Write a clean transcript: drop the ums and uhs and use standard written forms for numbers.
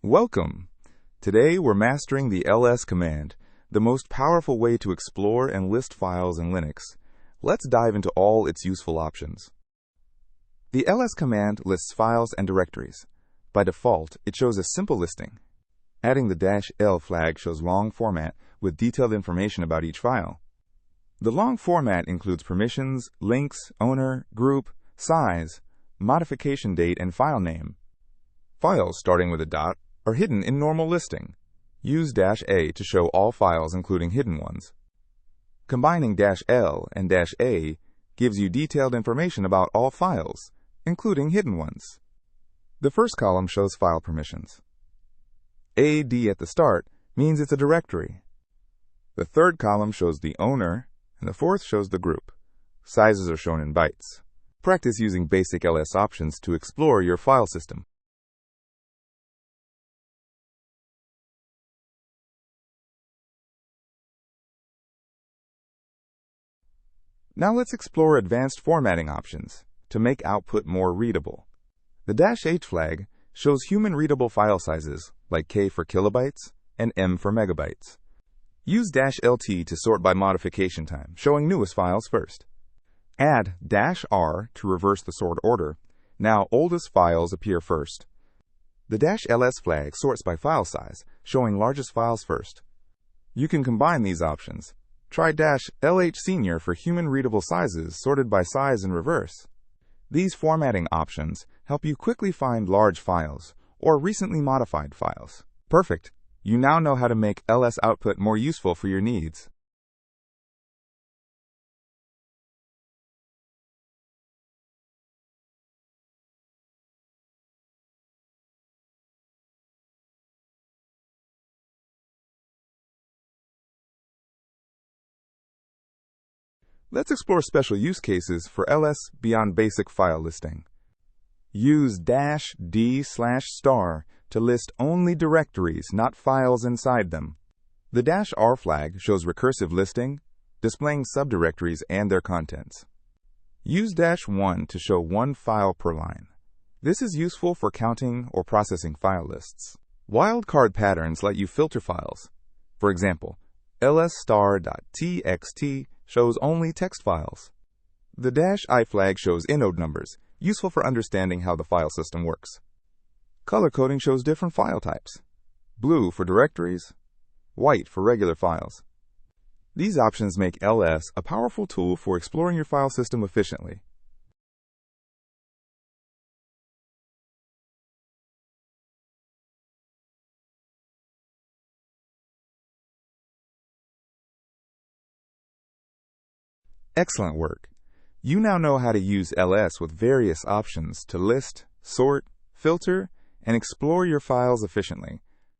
Welcome! Today we're mastering the ls command, the most powerful way to explore and list files in Linux. Let's dive into all its useful options. The ls command lists files and directories. By default, it shows a simple listing. Adding the -l flag shows long format with detailed information about each file. The long format includes permissions, links, owner, group, size, modification date, and file name. Files starting with a dot are hidden in normal listing. Use -a to show all files including hidden ones. Combining -l and -a gives you detailed information about all files, including hidden ones. The first column shows file permissions. AD at the start means it's a directory. The third column shows the owner, and the fourth shows the group. Sizes are shown in bytes. Practice using basic ls options to explore your file system. Now let's explore advanced formatting options to make output more readable. The -h flag shows human-readable file sizes like K for kilobytes and M for megabytes. Use -lt to sort by modification time, showing newest files first. Add -r to reverse the sort order. Now oldest files appear first. The -ls flag sorts by file size, showing largest files first. You can combine these options. Try -lh senior for human-readable sizes sorted by size in reverse. These formatting options help you quickly find large files or recently modified files. Perfect! You now know how to make ls output more useful for your needs. Let's explore special use cases for ls beyond basic file listing. Use -d/* to list only directories, not files inside them. The -r flag shows recursive listing, displaying subdirectories and their contents. Use -1 to show one file per line. This is useful for counting or processing file lists. Wildcard patterns let you filter files. For example, ls*.txt shows only text files. The -i flag shows inode numbers, useful for understanding how the file system works. Color coding shows different file types. Blue for directories, white for regular files. These options make ls a powerful tool for exploring your file system efficiently. Excellent work! You now know how to use ls with various options to list, sort, filter, and explore your files efficiently.